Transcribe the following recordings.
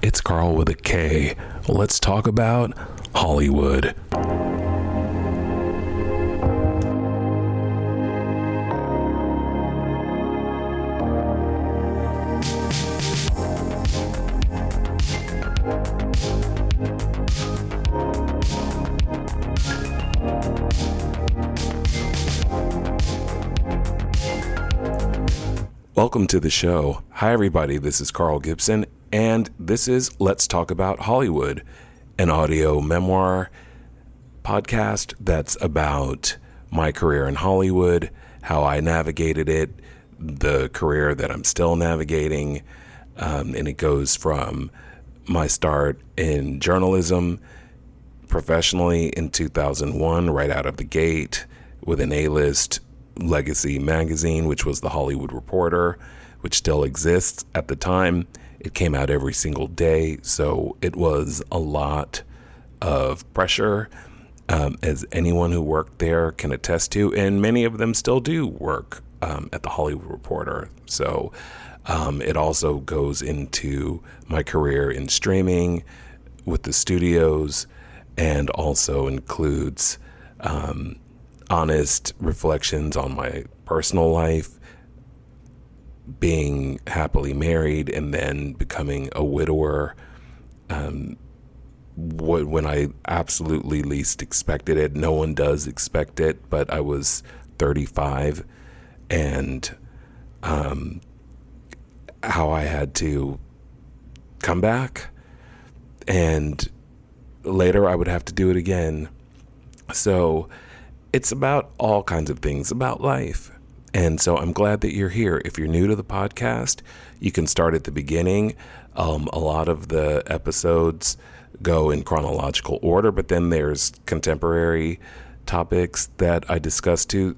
It's Karl with a K. Let's talk about Hollywood. Welcome to the show. Hi, everybody. This is Karl Gibson, and this is Let's Talk About Hollywood, an audio memoir podcast that's about my career in Hollywood, how I navigated it, the career that I'm still navigating, and it goes from my start in journalism professionally in 2001, right out of the gate, with an A-list legacy magazine, which was the Hollywood Reporter, which still exists. At the time, it came out every single day, so it was a lot of pressure, as anyone who worked there can attest to, and many of them still do work at the Hollywood Reporter. So it also goes into my career in streaming with the studios, and also includes honest reflections on my personal life, being happily married and then becoming a widower when I absolutely least expected it. No one does expect it, but I was 35, and how I had to come back, and later I would have to do it again. So it's about all kinds of things about life. And so I'm glad that you're here. If you're new to the podcast, you can start at the beginning. A lot of the episodes go in chronological order, but then there's contemporary topics that I discuss too.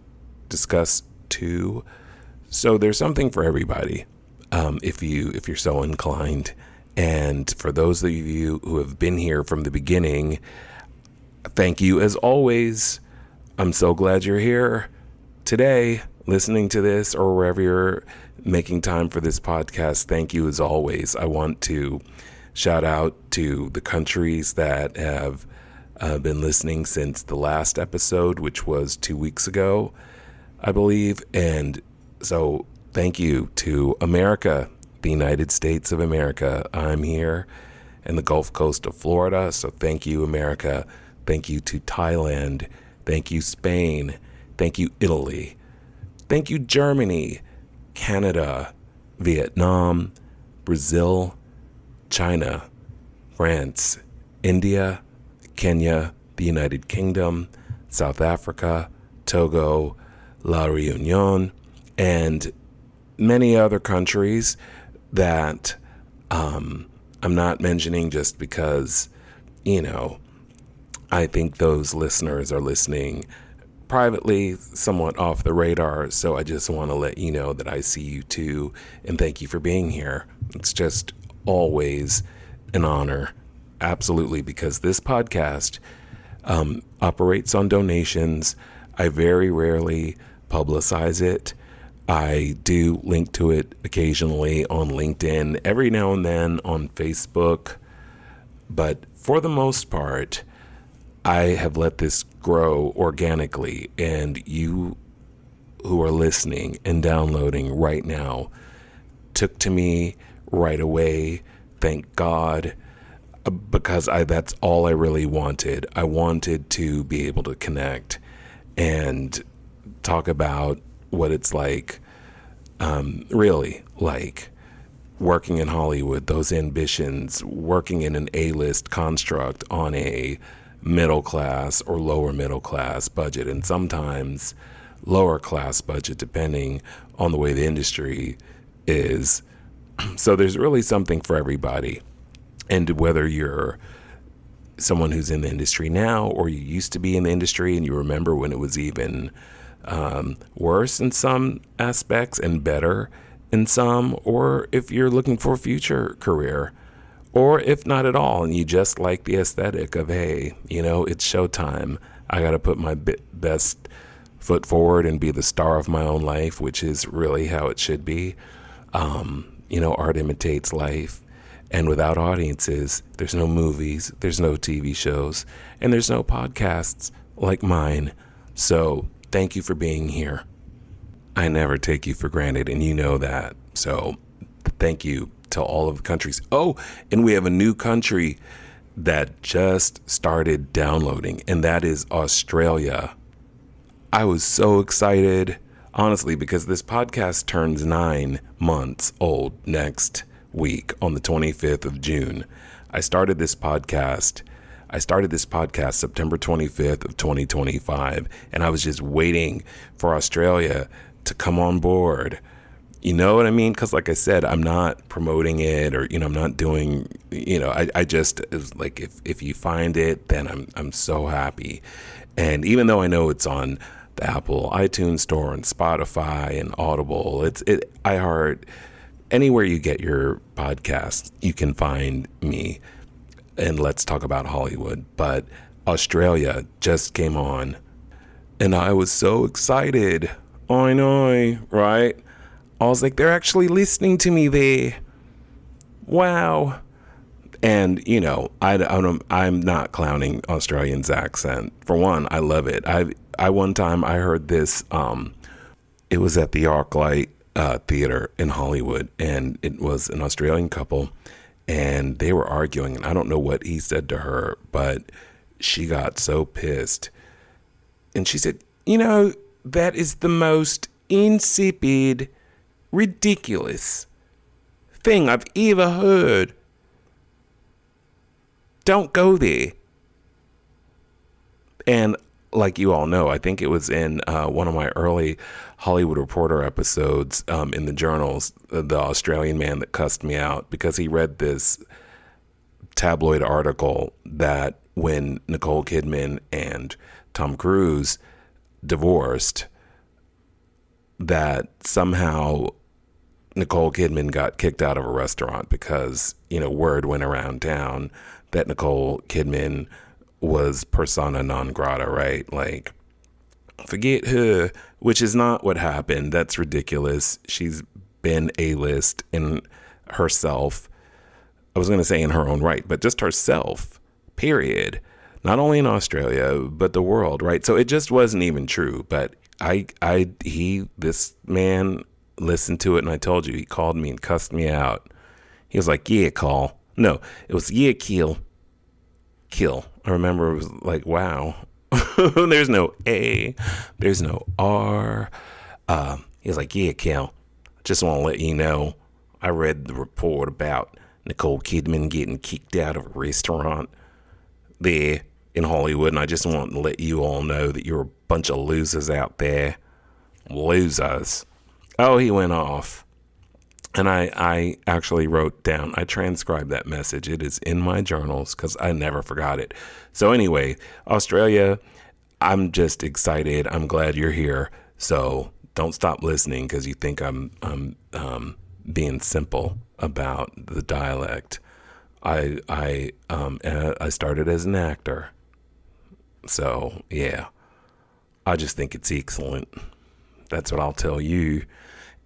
So there's something for everybody, if you're so inclined. And for those of you who have been here from the beginning, thank you as always. I'm so glad you're here today, listening to this, or wherever you're making time for this podcast. Thank you as always. I want to shout out to the countries that have been listening since the last episode, which was 2 weeks ago, I believe. And so thank you to America, the United States of America. I'm here in the Gulf Coast of Florida, so thank you, America. Thank you to Thailand. Thank you, Spain. Thank you, Italy. Thank you, Germany, Canada, Vietnam, Brazil, China, France, India, Kenya, the United Kingdom, South Africa, Togo, La Reunion, and many other countries that I'm not mentioning just because, I think those listeners are listening privately, somewhat off the radar. So I just want to let you know that I see you too, and thank you for being here. It's just always an honor. Absolutely, because this podcast operates on donations. I very rarely publicize it. I do link to it occasionally on LinkedIn, every now and then on Facebook. But for the most part, I have let this grow organically, and you who are listening and downloading right now took to me right away. Thank God, because that's all I really wanted. I wanted to be able to connect and talk about what it's like, really like working in Hollywood, those ambitions, working in an A-list construct on a middle class or lower middle class budget, and sometimes lower class budget, depending on the way the industry is. So there's really something for everybody. And whether you're someone who's in the industry now, or you used to be in the industry and you remember when it was even worse in some aspects and better in some, or if you're looking for a future career, or if not at all, and you just like the aesthetic of, hey, it's showtime. I got to put my best foot forward and be the star of my own life, which is really how it should be. Art imitates life. And without audiences, there's no movies, there's no TV shows, and there's no podcasts like mine. So thank you for being here. I never take you for granted, and you know that. So thank you to all of the countries. Oh, and we have a new country that just started downloading, and that is Australia. I was so excited, honestly, because this podcast turns 9 months old next week on the 25th of June. I started this podcast September 25th of 2025, and I was just waiting for Australia to come on board. You know what I mean? Because like I said, I'm not promoting it, or, I'm not doing, I just, it was like, if you find it, then I'm so happy. And even though I know it's on the Apple iTunes store and Spotify and Audible, iHeart, anywhere you get your podcasts, you can find me. And Let's Talk About Hollywood. But Australia just came on, and I was so excited. I know, right? I was like, they're actually listening to me there. Wow. And, I'm not clowning Australians' accent. For one, I love it. One time I heard this, it was at the ArcLight Theater in Hollywood, and it was an Australian couple, and they were arguing, and I don't know what he said to her, but she got so pissed. And she said, that is the most insipid, ridiculous thing I've ever heard. Don't go there. And like you all know, I think it was in one of my early Hollywood Reporter episodes in the journals, the Australian man that cussed me out because he read this tabloid article that when Nicole Kidman and Tom Cruise divorced, that somehow Nicole Kidman got kicked out of a restaurant because, word went around town that Nicole Kidman was persona non grata, right? Like, forget her, which is not what happened. That's ridiculous. She's been A-list in herself. I was going to say in her own right, but just herself, period. Not only in Australia, but the world, right? So it just wasn't even true. But this man listened to it, and I told you, he called me and cussed me out. He was like, yeah, call. No, it was, yeah, kill. I remember it was like, wow. There's no A. There's no R. He was like, yeah, kill. Just want to let you know, I read the report about Nicole Kidman getting kicked out of a restaurant there in Hollywood, and I just want to let you all know that you're a bunch of losers out there. Losers. Oh, he went off. And I actually wrote down, I transcribed that message. It is in my journals because I never forgot it. So anyway, Australia, I'm just excited. I'm glad you're here. So don't stop listening because you think I'm being simple about the dialect. I started as an actor. So yeah, I just think it's excellent. That's what I'll tell you.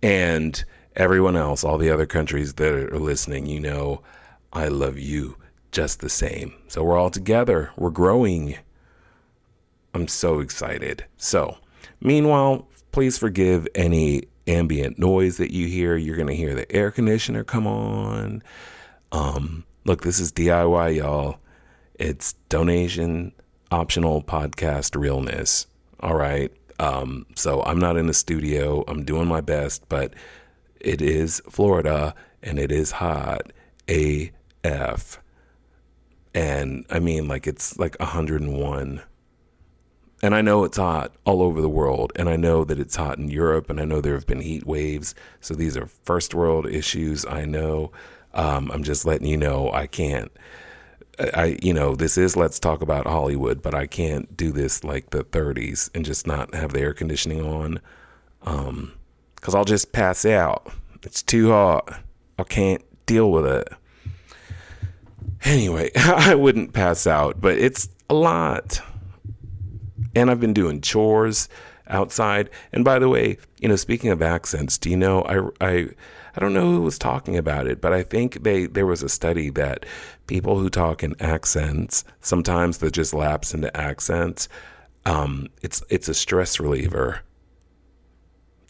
And everyone else, all the other countries that are listening, I love you just the same. So we're all together. We're growing. I'm so excited. So meanwhile, please forgive any ambient noise that you hear. You're going to hear the air conditioner come on. Look, this is DIY, y'all. It's donation optional podcast realness. All right. So I'm not in the studio. I'm doing my best, but it is Florida and it is hot AF. And I mean, like, it's like 101. And I know it's hot all over the world. And I know that it's hot in Europe. And I know there have been heat waves. So these are first world issues. I know. I'm just letting you know I can't. This is Let's Talk About Hollywood, but I can't do this like the 30s and just not have the air conditioning on. Because I'll just pass out. It's too hot. I can't deal with it. Anyway, I wouldn't pass out, but it's a lot. And I've been doing chores outside. And by the way, speaking of accents, do you know, I don't know who was talking about it, but I think there was a study that people who talk in accents, sometimes they just lapse into accents. It's a stress reliever.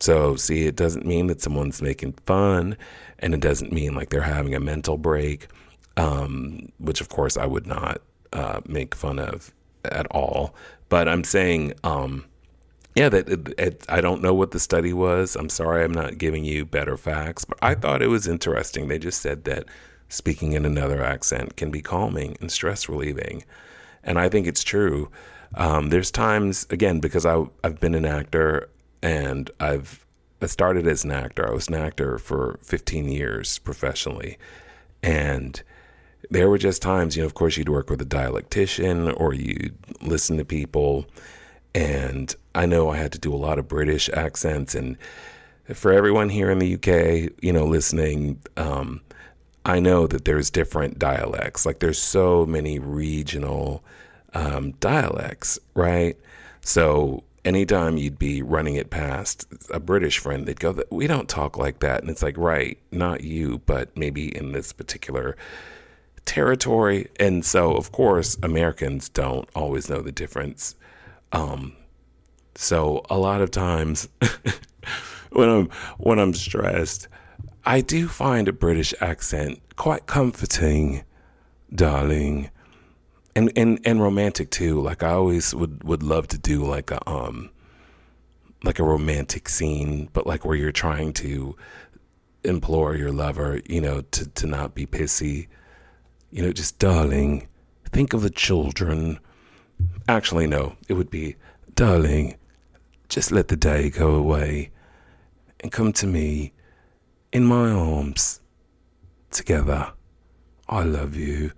So, see, it doesn't mean that someone's making fun, and it doesn't mean like they're having a mental break, which of course I would not make fun of at all. But I'm saying, yeah, I don't know what the study was. I'm sorry, I'm not giving you better facts, but I thought it was interesting. They just said that speaking in another accent can be calming and stress relieving. And I think it's true. There's times, again, because I've been an actor, and I started as an actor. I was an actor for 15 years professionally. And there were just times, of course, you'd work with a dialectician or you'd listen to people. And I know I had to do a lot of British accents. And for everyone here in the UK, listening, I know that there's different dialects. Like there's so many regional dialects, right? So anytime you'd be running it past a British friend, they'd go, "We don't talk like that." And it's like, right, not you, but maybe in this particular territory. And so, of course, Americans don't always know the difference. So a lot of times when I'm stressed, I do find a British accent quite comforting, darling. And romantic too. Like I always would love to do like a romantic scene, but like where you're trying to implore your lover, to not be pissy. Just darling, think of the children. Actually, no, it would be, darling, just let the day go away and come to me in my arms together. I love you.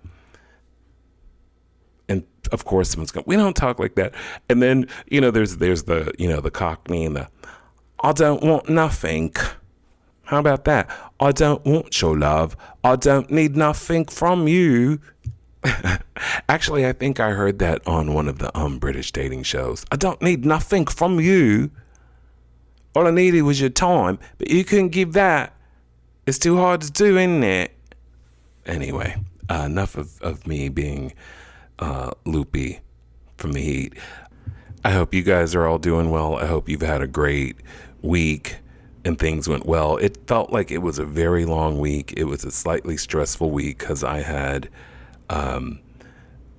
And of course, someone's going, "We don't talk like that." And then, there's the, the Cockney and the, "I don't want nothing." How about that? "I don't want your love. I don't need nothing from you." Actually, I think I heard that on one of the British dating shows. "I don't need nothing from you. All I needed was your time, but you couldn't give that. It's too hard to do, isn't it?" Anyway, enough of me being loopy from the heat. I hope you guys are all doing well. I hope you've had a great week and things went well. It felt like it was a very long week. It was a slightly stressful week because I had an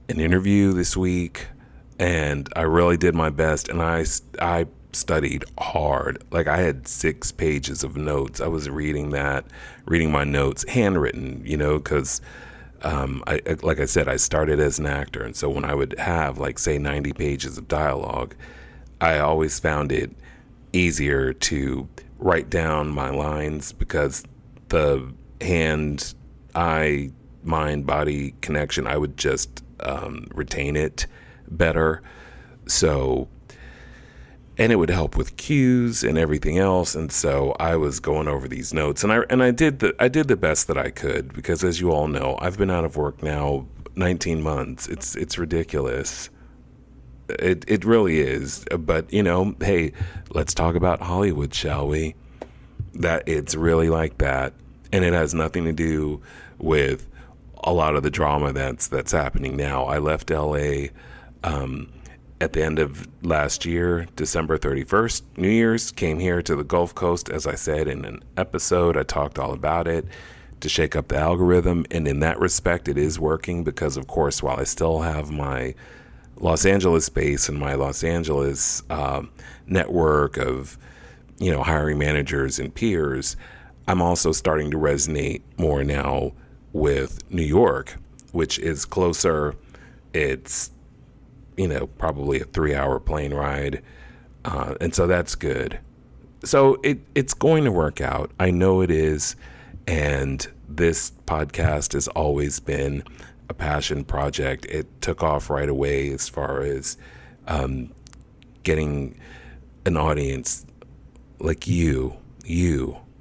interview this week, and I really did my best, and I studied hard. Like I had 6 pages of notes. I was reading my notes handwritten, because like I said, I started as an actor. And so when I would have like, say, 90 pages of dialogue, I always found it easier to write down my lines because the hand-eye, mind-body connection, I would just retain it better. So, and it would help with cues and everything else. And so I was going over these notes, and I did the best that I could, because as you all know, I've been out of work now 19 months. It's ridiculous. It really is. But hey, let's talk about Hollywood, shall we? That it's really like that, and it has nothing to do with a lot of the drama that's happening now. I left LA at the end of last year, December 31st, New Year's, came here to the Gulf Coast. As I said in an episode, I talked all about it, to shake up the algorithm. And in that respect, it is working because, of course, while I still have my Los Angeles base and my Los Angeles network of, hiring managers and peers, I'm also starting to resonate more now with New York, which is closer. It's probably a 3-hour plane ride. And so that's good. So it's going to work out. I know it is. And this podcast has always been a passion project. It took off right away as far as getting an audience like you,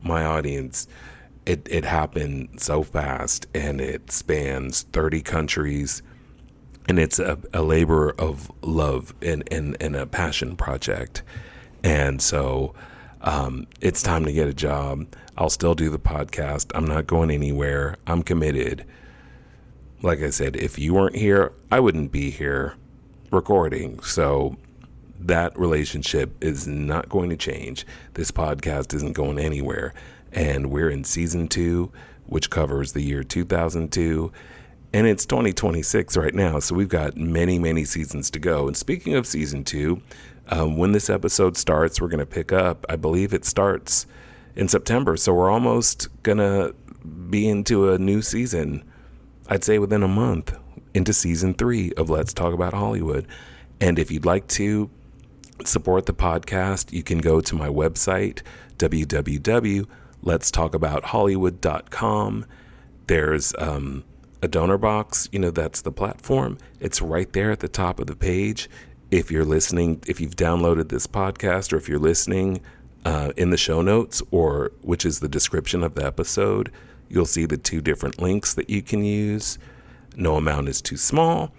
my audience. It happened so fast, and it spans 30 countries. And it's a labor of love and a passion project. And so It's time to get a job. I'll still do the podcast. I'm not going anywhere. I'm committed. Like I said, if you weren't here, I wouldn't be here recording. So that relationship is not going to change. This podcast isn't going anywhere. And we're in season 2, which covers the year 2002. And it's 2026 right now. So we've got many, many seasons to go. And speaking of season 2, when this episode starts, we're going to pick up. I believe it starts in September. So we're almost going to be into a new season. I'd say within a month, into season 3 of Let's Talk About Hollywood. And if you'd like to support the podcast, you can go to my website, www.letstalkabouthollywood.com. There's a donor box, that's the platform. It's right there at the top of the page. If you're listening, if you've downloaded this podcast, or if you're listening in the show notes, or which is the description of the episode, you'll see the 2 different links that you can use. No amount is too small,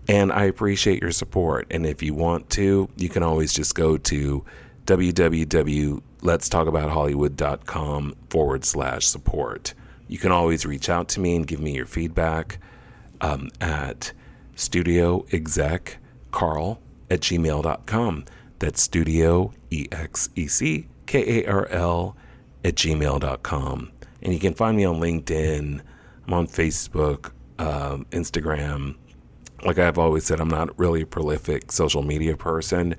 and I appreciate your support. And if you want to, you can always just go to www.letstalkabouthollywood.com/support. You can always reach out to me and give me your feedback at studioexeckarl@gmail.com. That's studioexeckarl@gmail.com. And you can find me on LinkedIn. I'm on Facebook, Instagram. Like I've always said, I'm not really a prolific social media person,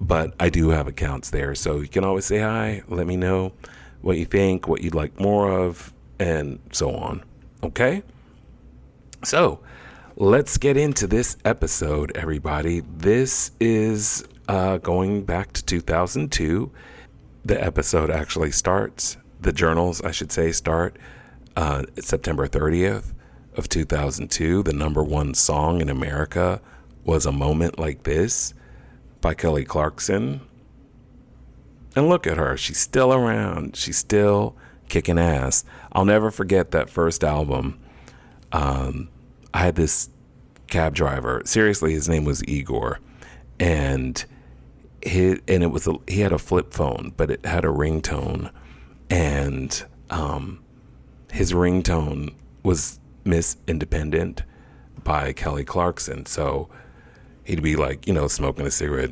but I do have accounts there. So you can always say hi, let me know what you think, what you'd like more of, and so on. Okay? So let's get into this episode, everybody. This is going back to 2002. The episode actually starts, the journals, I should say, start September 30th of 2002. The number 1 song in America was A Moment Like This by Kelly Clarkson. And look at her. She's still around. She's still kicking ass. I'll never forget that first album. I had this cab driver. Seriously, his name was Igor. And he had a flip phone, but it had a ringtone. And his ringtone was Miss Independent by Kelly Clarkson. So he'd be like, smoking a cigarette.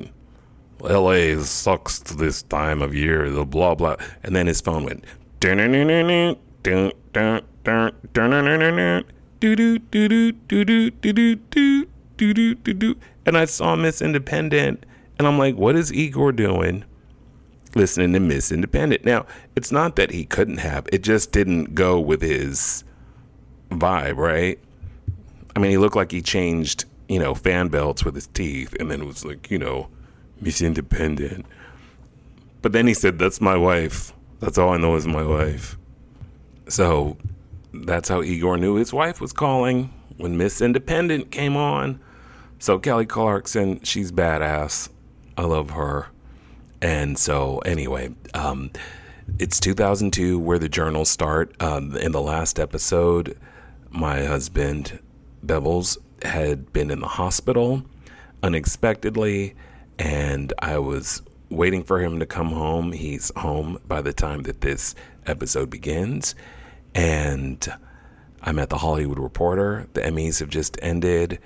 LA sucks this time of year, the blah, blah. And then his phone went, and I saw Miss Independent, and I'm like, what is Igor doing listening to Miss Independent? Now, it's not that he couldn't have, it just didn't go with his vibe, right? I mean, he looked like he changed, fan belts with his teeth, and then it was like, Miss Independent. But then he said, that's my wife. That's all I know is my wife. So that's how Igor knew his wife was calling when Miss Independent came on. So Kelly Clarkson, she's badass. I love her. And so anyway, it's 2002 where the journals start. In the last episode, my husband, Bevels, had been in the hospital unexpectedly, and I was waiting for him to come home. He's home by the time that this episode begins. And I'm at the Hollywood Reporter. The Emmys have just ended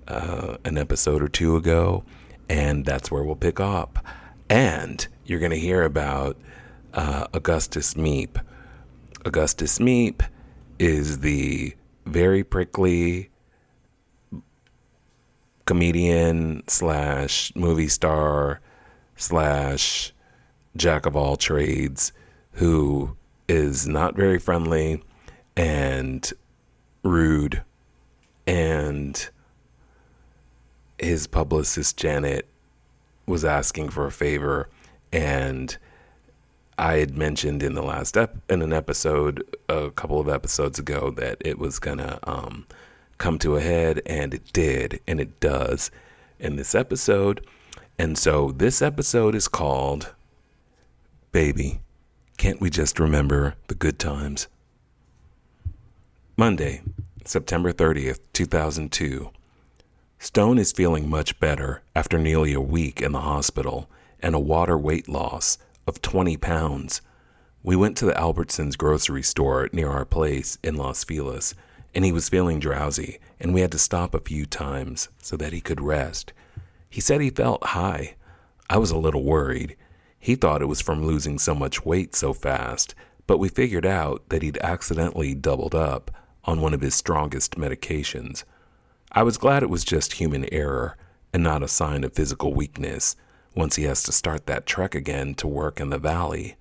an episode or 2 ago, and that's where we'll pick up. And you're going to hear about Augustus Meep. Augustus Meep is the very prickly comedian / movie star / jack of all trades who is not very friendly and rude, and his publicist Janet was asking for a favor, and I had mentioned in the last in an episode a couple of episodes ago that it was gonna come to a head, and it did, and it does in this episode. And so this episode is called Baby, Can't We Just Remember the Good Times? Monday, September 30th, 2002. Stone is feeling much better after nearly a week in the hospital and a water weight loss of 20 pounds. We went to the Albertsons grocery store near our place in Los Feliz, and he was feeling drowsy, and we had to stop a few times so that he could rest. He said he felt high. I was a little worried. He thought it was from losing so much weight so fast, but we figured out that he'd accidentally doubled up on one of his strongest medications. I was glad it was just human error and not a sign of physical weakness once he has to start that trek again to work in the valley.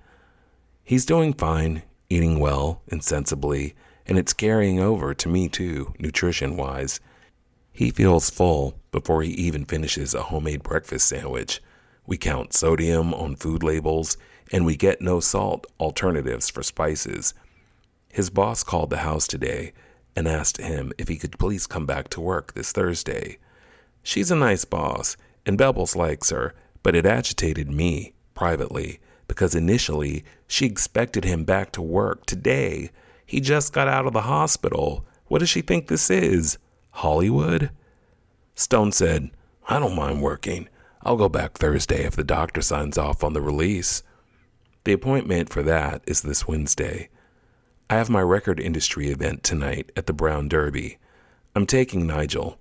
He's doing fine, eating well and sensibly, and it's carrying over to me too, nutrition-wise. He feels full before he even finishes a homemade breakfast sandwich. We count sodium on food labels, and we get no salt alternatives for spices. His boss called the house today and asked him if he could please come back to work this Thursday. She's a nice boss, and Bebbles likes her, but it agitated me privately because initially she expected him back to work today. He just got out of the hospital. What does she think this is? Hollywood? Stone said, I don't mind working. I'll go back Thursday if the doctor signs off on the release. The appointment for that is this Wednesday. I have my record industry event tonight at the Brown Derby. I'm taking Nigel.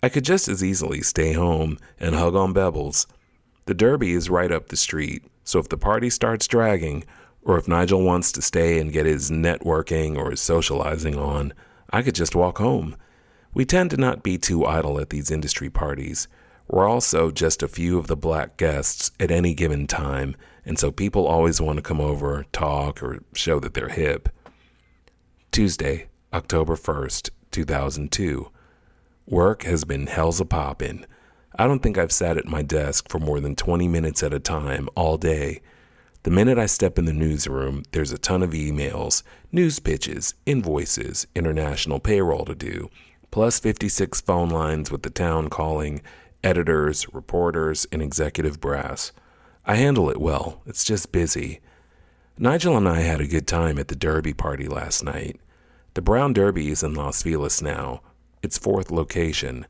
I could just as easily stay home and hug on Bebbles. The Derby is right up the street, so if the party starts dragging, or if Nigel wants to stay and get his networking or his socializing on, I could just walk home. We tend to not be too idle at these industry parties. We're also just a few of the black guests at any given time, and so people always want to come over, talk, or show that they're hip. Tuesday, October 1st, 2002. Work has been hell's a-poppin'. I don't think I've sat at my desk for more than 20 minutes at a time all day. The minute I step in the newsroom, there's a ton of emails, news pitches, invoices, international payroll to do, plus 56 phone lines with the town calling, editors, reporters, and executive brass. I handle it well. It's just busy. Nigel and I had a good time at the Derby party last night. The Brown Derby is in Los Feliz now, its fourth location.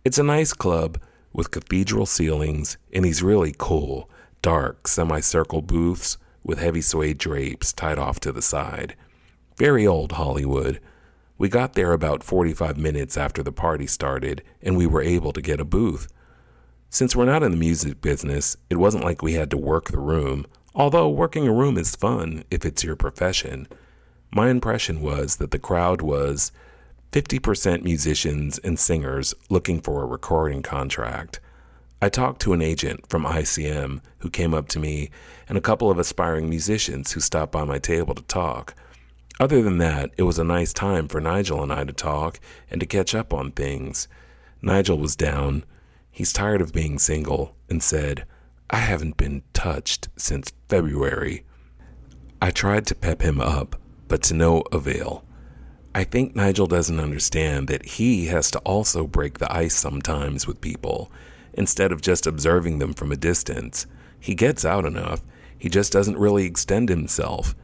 It's a nice club with cathedral ceilings, and he's really cool, dark, semicircle booths with heavy suede drapes tied off to the side. Very old Hollywood. We got there about 45 minutes after the party started, and we were able to get a booth. Since we're not in the music business, it wasn't like we had to work the room, although working a room is fun if it's your profession. My impression was that the crowd was 50% musicians and singers looking for a recording contract. I talked to an agent from ICM who came up to me and a couple of aspiring musicians who stopped by my table to talk. Other than that, it was a nice time for Nigel and I to talk and to catch up on things. Nigel was down. He's tired of being single and said, I haven't been touched since February. I tried to pep him up, but to no avail. I think Nigel doesn't understand that he has to also break the ice sometimes with people, instead of just observing them from a distance. He gets out enough, he just doesn't really extend himself.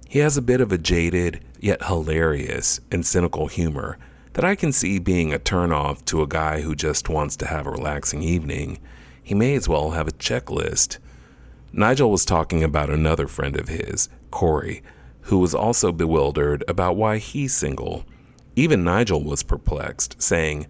He has a bit of a jaded, yet hilarious and cynical humor that I can see being a turnoff to a guy who just wants to have a relaxing evening. He may as well have a checklist. Nigel was talking about another friend of his, Corey, who was also bewildered about why he's single. Even Nigel was perplexed, saying,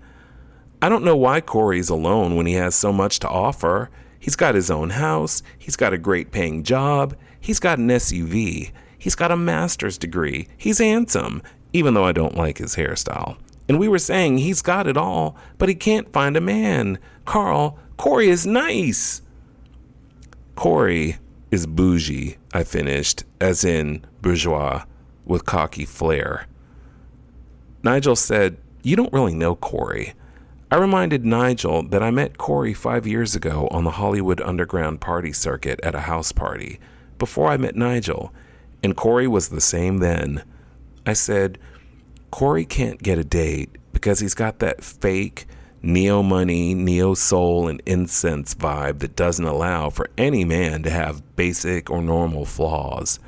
I don't know why Corey's alone when he has so much to offer. He's got his own house, he's got a great paying job, he's got an SUV, he's got a master's degree, he's handsome, even though I don't like his hairstyle. And we were saying he's got it all, but he can't find a man. Karl, Corey is nice. Corey is bougie, I finished, as in bourgeois, with cocky flair. Nigel said, You don't really know Corey. I reminded Nigel that I met Corey 5 years ago on the Hollywood Underground party circuit at a house party, before I met Nigel, and Corey was the same then. I said, Corey can't get a date because he's got that fake neo-money, neo-soul, and incense vibe that doesn't allow for any man to have basic or normal flaws.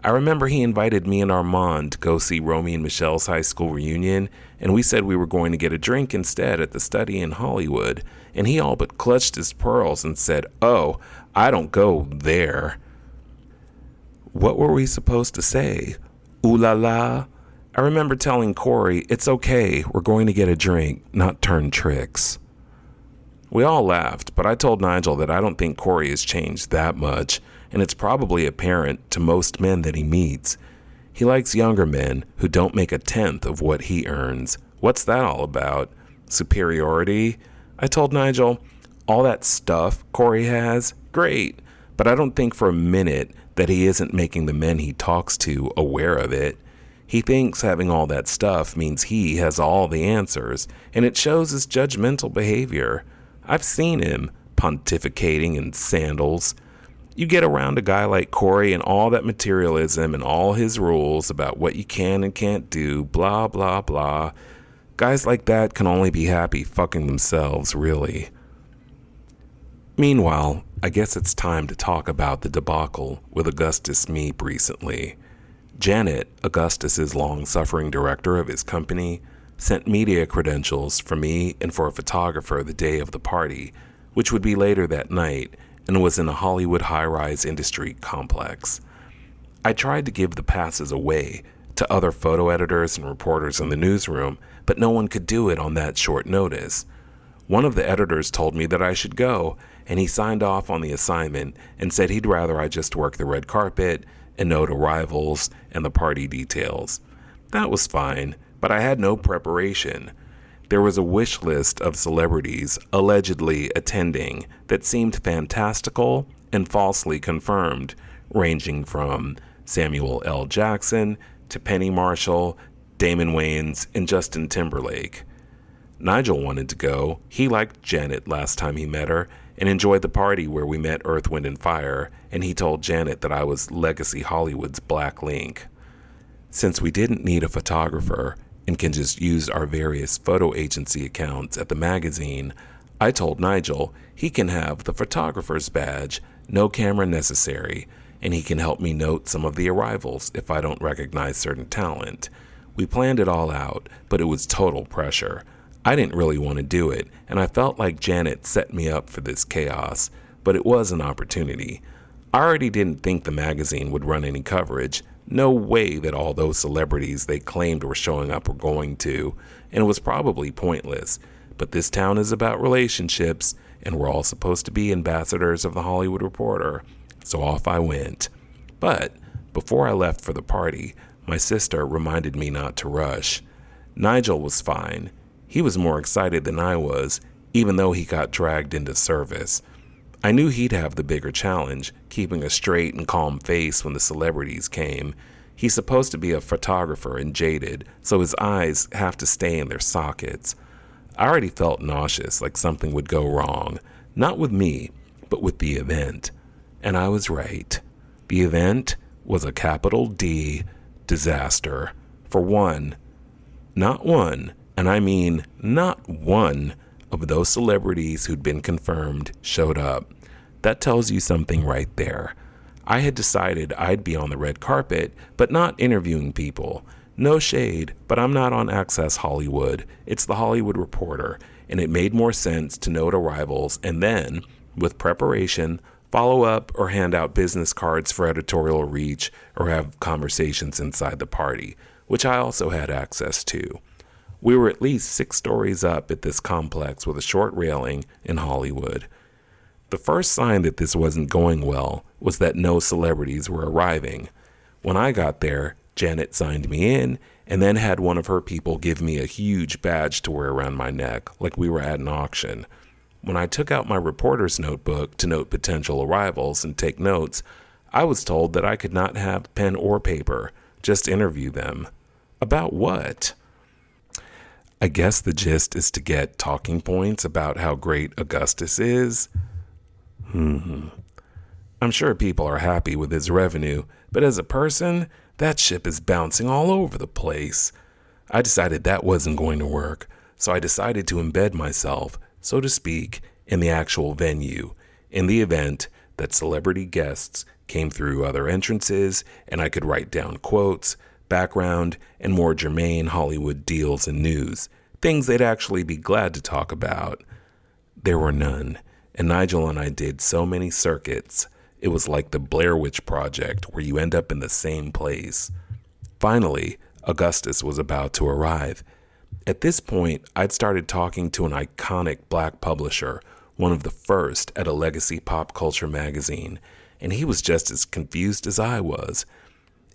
I remember he invited me and Armand to go see Romy and Michelle's high school reunion, and we said we were going to get a drink instead at the Study in Hollywood, and he all but clutched his pearls and said, Oh, I don't go there. What were we supposed to say? Ooh la la? I remember telling Corey, it's okay, we're going to get a drink, not turn tricks. We all laughed, but I told Nigel that I don't think Corey has changed that much, and it's probably apparent to most men that he meets. He likes younger men who don't make a tenth of what he earns. What's that all about? Superiority? I told Nigel, all that stuff Corey has, great, but I don't think for a minute that he isn't making the men he talks to aware of it. He thinks having all that stuff means he has all the answers, and it shows his judgmental behavior. I've seen him pontificating in sandals. You get around a guy like Corey and all that materialism and all his rules about what you can and can't do, blah, blah, blah. Guys like that can only be happy fucking themselves, really. Meanwhile, I guess it's time to talk about the debacle with Augustus Meep recently. Janet, Augustus's long-suffering director of his company, sent media credentials for me and for a photographer the day of the party, which would be later that night, and was in a Hollywood high-rise industry complex. I tried to give the passes away to other photo editors and reporters in the newsroom, but no one could do it on that short notice. One of the editors told me that I should go, and he signed off on the assignment and said he'd rather I just work the red carpet and note arrivals and the party details. That was fine, but I had no preparation. There was a wish list of celebrities allegedly attending that seemed fantastical and falsely confirmed, ranging from Samuel L. Jackson to Penny Marshall, Damon Wayans, and Justin Timberlake. Nigel wanted to go. He liked Janet last time he met her and enjoyed the party where we met Earth, Wind, and Fire, and he told Janet that I was Legacy Hollywood's Black Link. Since we didn't need a photographer and can just use our various photo agency accounts at the magazine, I told Nigel he can have the photographer's badge, no camera necessary, and he can help me note some of the arrivals if I don't recognize certain talent. We planned it all out, but it was total pressure. I didn't really want to do it, and I felt like Janet set me up for this chaos, but it was an opportunity. I already didn't think the magazine would run any coverage. No way that all those celebrities they claimed were showing up were going to, and it was probably pointless. But this town is about relationships, and we're all supposed to be ambassadors of the Hollywood Reporter, so off I went. But before I left for the party, my sister reminded me not to rush. Nigel was fine. He was more excited than I was, even though he got dragged into service. I knew he'd have the bigger challenge, keeping a straight and calm face when the celebrities came. He's supposed to be a photographer and jaded, so his eyes have to stay in their sockets. I already felt nauseous, like something would go wrong. Not with me, but with the event. And I was right. The event was a capital D disaster. For one, not one, and I mean not one, of those celebrities who'd been confirmed showed up. That tells you something right there. I had decided I'd be on the red carpet, but not interviewing people. No shade, but I'm not on Access Hollywood. It's the Hollywood Reporter, and it made more sense to note arrivals and then, with preparation, follow up or hand out business cards for editorial reach or have conversations inside the party, which I also had access to. We were at least 6 stories up at this complex with a short railing in Hollywood. The first sign that this wasn't going well was that no celebrities were arriving. When I got there, Janet signed me in and then had one of her people give me a huge badge to wear around my neck, like we were at an auction. When I took out my reporter's notebook to note potential arrivals and take notes, I was told that I could not have pen or paper, just interview them. About what? I guess the gist is to get talking points about how great Augustus is. I'm sure people are happy with his revenue, but as a person, that ship is bouncing all over the place. I decided that wasn't going to work, so I decided to embed myself, so to speak, in the actual venue, in the event that celebrity guests came through other entrances and I could write down quotes, background, and more germane Hollywood deals and news, things they'd actually be glad to talk about. There were none, and Nigel and I did so many circuits. It was like the Blair Witch Project, where you end up in the same place. Finally, Augustus was about to arrive. At this point, I'd started talking to an iconic black publisher, one of the first at a legacy pop culture magazine, and he was just as confused as I was.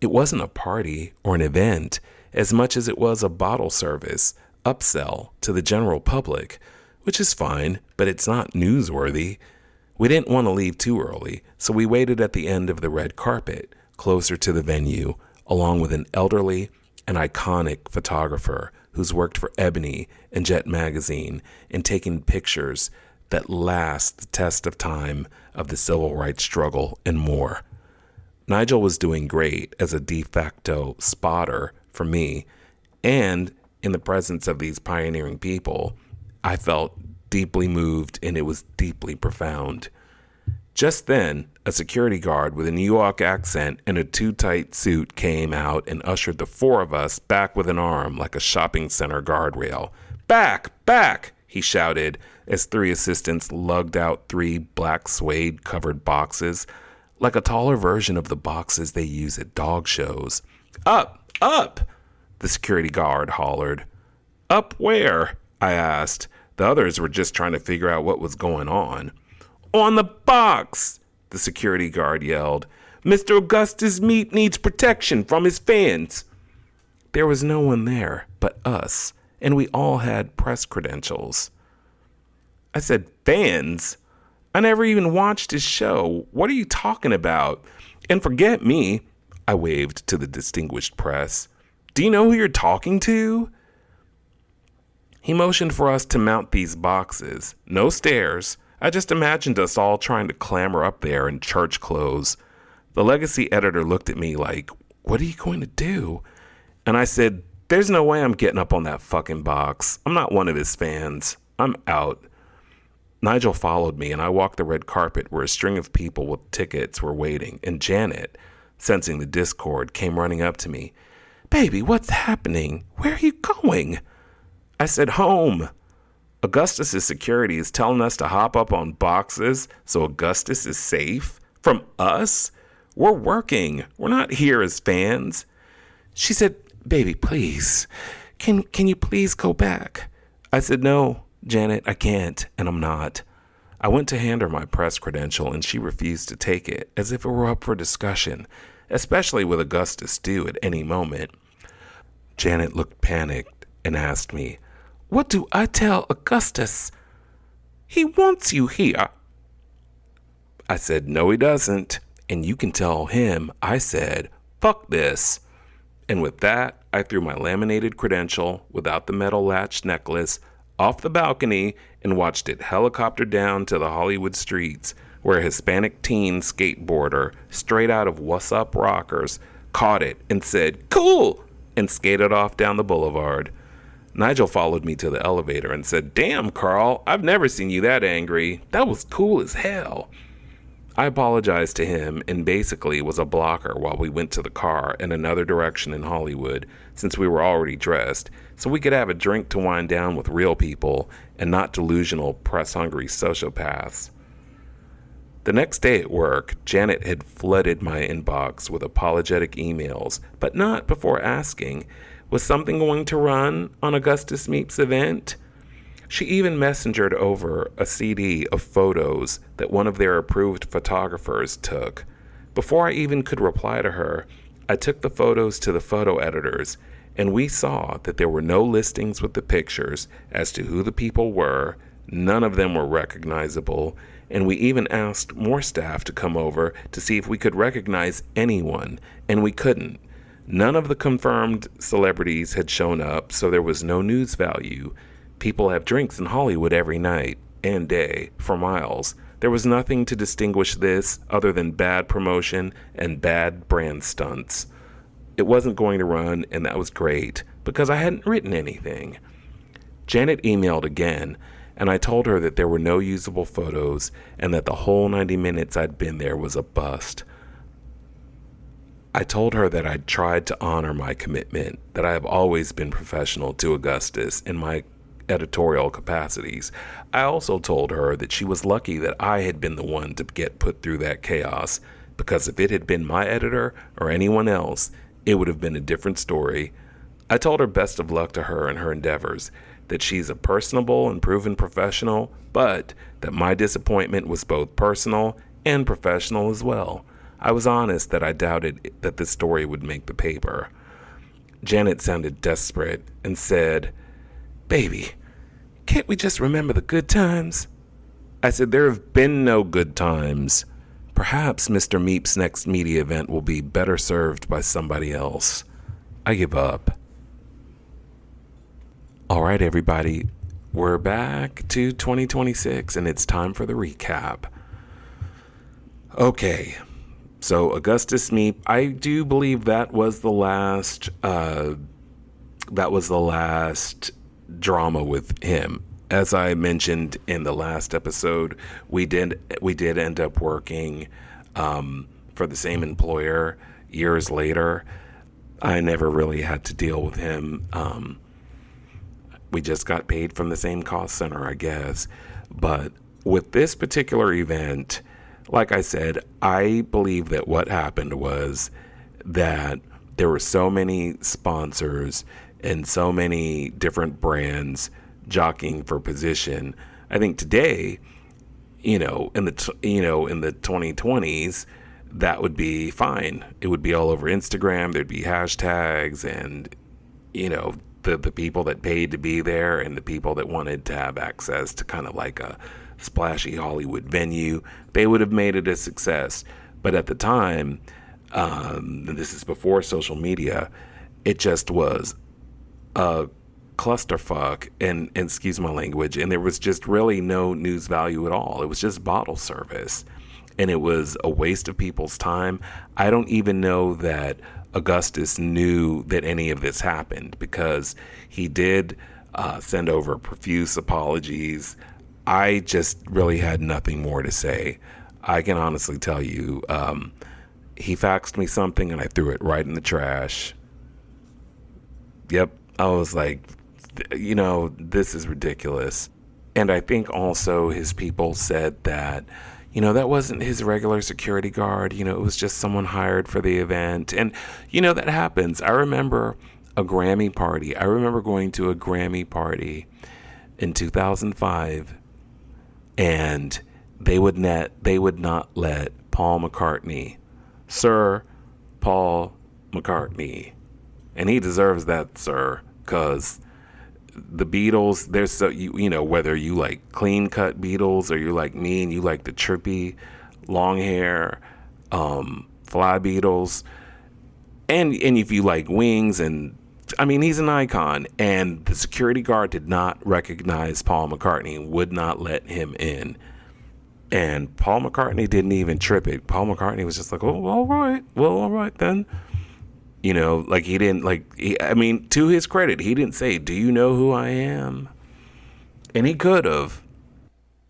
It wasn't a party or an event as much as it was a bottle service, upsell to the general public, which is fine, but it's not newsworthy. We didn't want to leave too early, so we waited at the end of the red carpet, closer to the venue, along with an elderly and iconic photographer who's worked for Ebony and Jet magazine and taken pictures that last the test of time of the civil rights struggle and more. Nigel was doing great as a de facto spotter for me, and in the presence of these pioneering people, I felt deeply moved, and it was deeply profound. Just then, a security guard with a New York accent and a too-tight suit came out and ushered the four of us back with an arm like a shopping center guardrail. "Back! Back!" he shouted as three assistants lugged out three black suede-covered boxes, like a taller version of the boxes they use at dog shows. "Up! Up!" the security guard hollered. "Up where?" I asked. The others were just trying to figure out what was going on. "On the box!" the security guard yelled. "Mr. Augustus Meat needs protection from his fans." There was no one there but us, and we all had press credentials. I said, "Fans? I never even watched his show. What are you talking about? And forget me," I waved to the distinguished press. "Do you know who you're talking to?" He motioned for us to mount these boxes. No stairs. I just imagined us all trying to clamber up there in church clothes. The legacy editor looked at me like, "What are you going to do?" And I said, "There's no way I'm getting up on that fucking box. I'm not one of his fans. I'm out." Nigel followed me, and I walked the red carpet where a string of people with tickets were waiting, and Janet, sensing the discord, came running up to me. "Baby, what's happening? Where are you going?" I said, "Home. Augustus's security is telling us to hop up on boxes so Augustus is safe. From us? We're working. We're not here as fans." She said, "Baby, please. Can you please go back?" I said, "No, Janet, I can't, and I'm not." I went to hand her my press credential, and she refused to take it, as if it were up for discussion, especially with Augustus due at any moment. Janet looked panicked and asked me, "What do I tell Augustus?" "He wants you here." I said, "No, he doesn't. And you can tell him I said, fuck this." And with that, I threw my laminated credential, without the metal latch necklace, off the balcony and watched it helicopter down to the Hollywood streets, where a Hispanic teen skateboarder, straight out of What's Up Rockers, caught it and said, "Cool," and skated off down the boulevard. Nigel followed me to the elevator and said, "Damn, Karl, I've never seen you that angry. That was cool as hell." I apologized to him and basically was a blocker while we went to the car in another direction in Hollywood, since we were already dressed, so we could have a drink to wind down with real people and not delusional, press-hungry sociopaths. The next day at work, Janet had flooded my inbox with apologetic emails, but not before asking, was something going to run on Augustus Meep's event? She even messengered over a CD of photos that one of their approved photographers took. Before I even could reply to her, I took the photos to the photo editors, and we saw that there were no listings with the pictures as to who the people were. None of them were recognizable, and we even asked more staff to come over to see if we could recognize anyone, and we couldn't. None of the confirmed celebrities had shown up, so there was no news value. People have drinks in Hollywood every night and day for miles. There was nothing to distinguish this other than bad promotion and bad brand stunts. It wasn't going to run, and that was great, because I hadn't written anything. Janet emailed again, and I told her that there were no usable photos and that the whole 90 minutes I'd been there was a bust. I told her that I'd tried to honor my commitment, that I have always been professional to Augustus, and my editorial capacities. I also told her that she was lucky that I had been the one to get put through that chaos, because if it had been my editor or anyone else, it would have been a different story. I told her best of luck to her in her endeavors, that she's a personable and proven professional, but that my disappointment was both personal and professional as well. I was honest that I doubted that this story would make the paper. Janet sounded desperate and said, "Baby, can't we just remember the good times?" I said, "There have been no good times. Perhaps Mr. Meep's next media event will be better served by somebody else. I give up." All right, everybody, we're back to 2026, and it's time for the recap. Okay, so Augustus Meep, I do believe that was the last drama with him. As I mentioned in the last episode, we did end up working for the same employer years later. I never really had to deal with him. We just got paid from the same cost center, I guess. But with this particular event, like I said, I believe that what happened was that there were so many sponsors and so many different brands jockeying for position. I think today, in the 2020s, that would be fine. It would be all over Instagram. There'd be hashtags, and the people that paid to be there and the people that wanted to have access to kind of like a splashy Hollywood venue, they would have made it a success. But at the time, and this is before social media, it just was a clusterfuck, and excuse my language, and there was just really no news value at all. It was just bottle service, and it was a waste of people's time. I don't even know that Augustus knew that any of this happened, because he did send over profuse apologies. I just really had nothing more to say. I can honestly tell you, he faxed me something and I threw it right in the trash. Yep, I was like, this is ridiculous. And I think also his people said that, that wasn't his regular security guard. It was just someone hired for the event. And, that happens. I remember a Grammy party. I remember going to a Grammy party in 2005, and they would not let Paul McCartney, Sir Paul McCartney, and he deserves that, sir, because the Beatles, there's so whether you like clean cut Beatles or you're like me and you like the trippy long hair fly Beatles, and if you like Wings, and he's an icon, and the security guard did not recognize Paul McCartney and would not let him in. And Paul McCartney didn't even trip it. Paul McCartney was just like, "Oh, all right, well, all right then." He didn't, to his credit, he didn't say, "Do you know who I am?" And he could have.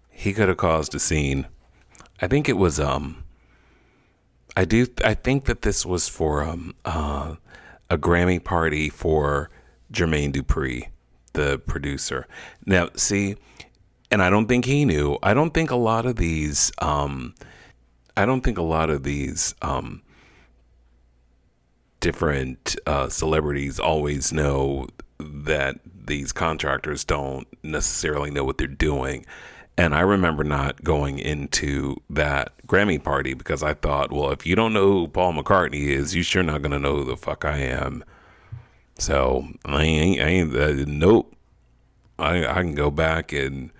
He could have caused a scene. I think it was, I think that this was for a Grammy party for Jermaine Dupri, the producer. Now, see, and I don't think he knew. I don't think a lot of these different celebrities always know that these contractors don't necessarily know what they're doing. And I remember not going into that Grammy party because I thought, well, if you don't know who Paul McCartney is, you sure not gonna know who the fuck I am. So nope. I can go back and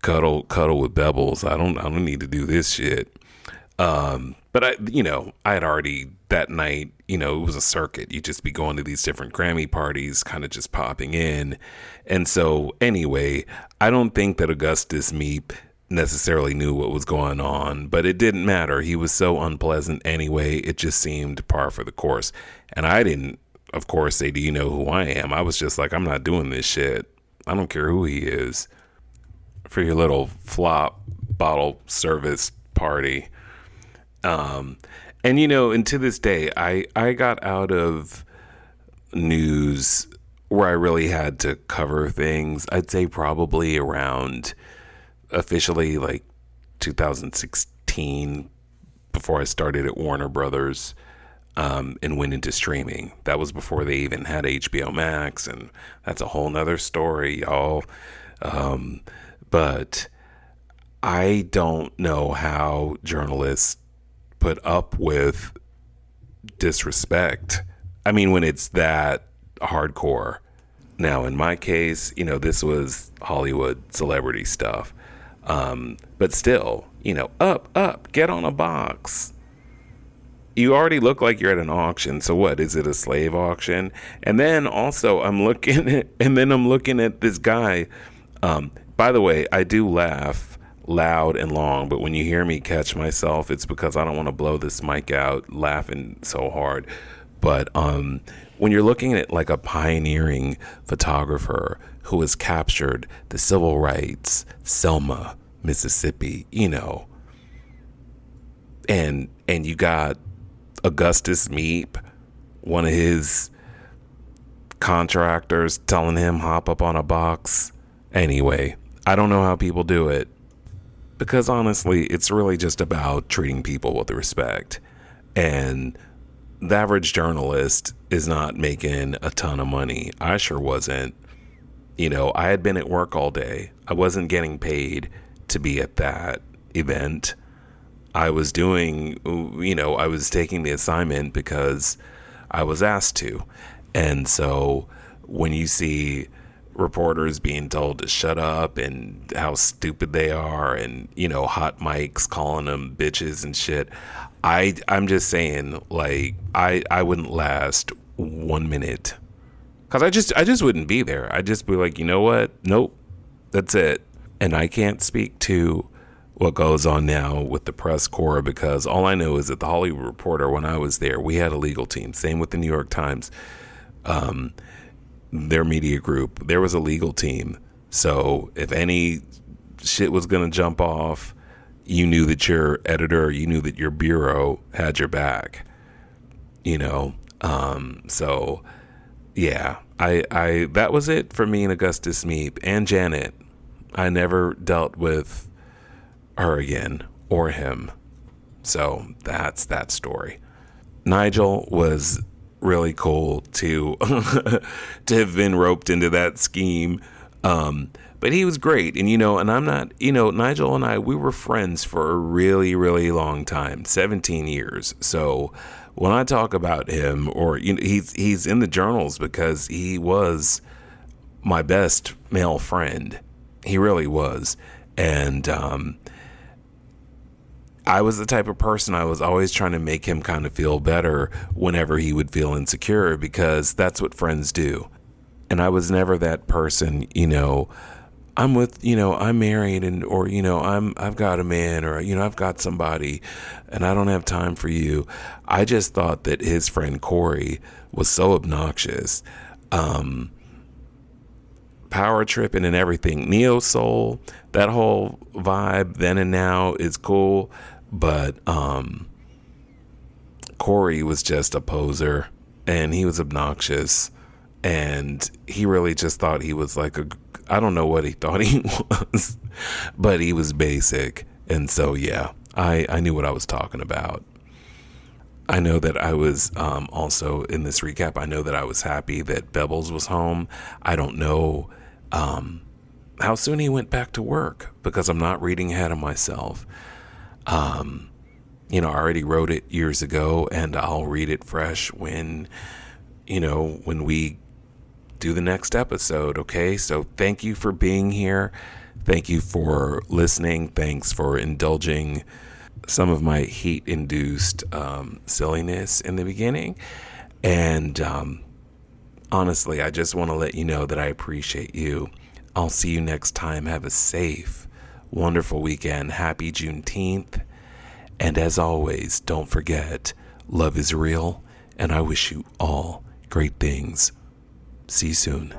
cuddle with Bebbles. I don't need to do this shit. But I had already that night, it was a circuit. You just be going to these different Grammy parties, kind of just popping in. And so anyway, I don't think that Augustus Meep necessarily knew what was going on, but it didn't matter. He was so unpleasant anyway. It just seemed par for the course. And I didn't, of course, say, "Do you know who I am?" I was just like, I'm not doing this shit. I don't care who he is for your little flop bottle service party. And to this day, I got out of news where I really had to cover things, I'd say probably around officially like 2016, before I started at Warner Brothers, and went into streaming. That was before they even had HBO Max, and that's a whole nother story, y'all. But I don't know how journalists put up with disrespect. I mean, when it's that hardcore. Now, in my case, this was Hollywood celebrity stuff. But still, up, get on a box. You already look like you're at an auction. So what, is it a slave auction? And then also I'm looking at this guy. By the way, I do laugh loud and long, but when you hear me catch myself, it's because I don't want to blow this mic out laughing so hard. But when you're looking at like a pioneering photographer who has captured the civil rights, Selma, Mississippi, and you got Augustus Meep, one of his contractors, telling him hop up on a box. Anyway, I don't know how people do it, because honestly, it's really just about treating people with respect. And the average journalist is not making a ton of money. I sure wasn't. I had been at work all day. I wasn't getting paid to be at that event. I was doing, I was taking the assignment because I was asked to. And so when you see reporters being told to shut up and how stupid they are, and, hot mics calling them bitches and shit, I'm just saying, like, I wouldn't last 1 minute, because I just wouldn't be there. I'd just be like, you know what? Nope, that's it. And I can't speak to what goes on now with the press corps, because all I know is that the Hollywood Reporter, when I was there, we had a legal team. Same with the New York Times, their media group. There was a legal team. So if any shit was going to jump off, you knew that your editor, you knew that your bureau had your back, so yeah, I that was it for me and Augustus Meep and Janet. I never dealt with her again, or him. So that's that story. Nigel was really cool to have been roped into that scheme. But he was great. And, and I'm not, Nigel and I, we were friends for a really, really long time, 17 years. So when I talk about him, or, he's in the journals because he was my best male friend. He really was. And, I was the type of person, I was always trying to make him kind of feel better whenever he would feel insecure, because that's what friends do. And I was never that person, I'm with, I'm married, and, or, I've got a man, or, I've got somebody and I don't have time for you. I just thought that his friend Corey was so obnoxious. Power tripping and everything. Neo soul, that whole vibe then and now is cool. But Corey was just a poser, and he was obnoxious, and he really just thought he was like I don't know what he thought he was, but he was basic. And so, yeah, I knew what I was talking about. I know that I was also in this recap, I know that I was happy that Bebbles was home. I don't know how soon he went back to work, because I'm not reading ahead of myself. I already wrote it years ago, and I'll read it fresh when we do the next episode. Okay. So thank you for being here. Thank you for listening. Thanks for indulging some of my heat-induced silliness in the beginning. And honestly, I just want to let you know that I appreciate you. I'll see you next time. Have a safe, wonderful weekend. Happy Juneteenth. And as always, don't forget, love is real, and I wish you all great things. See you soon.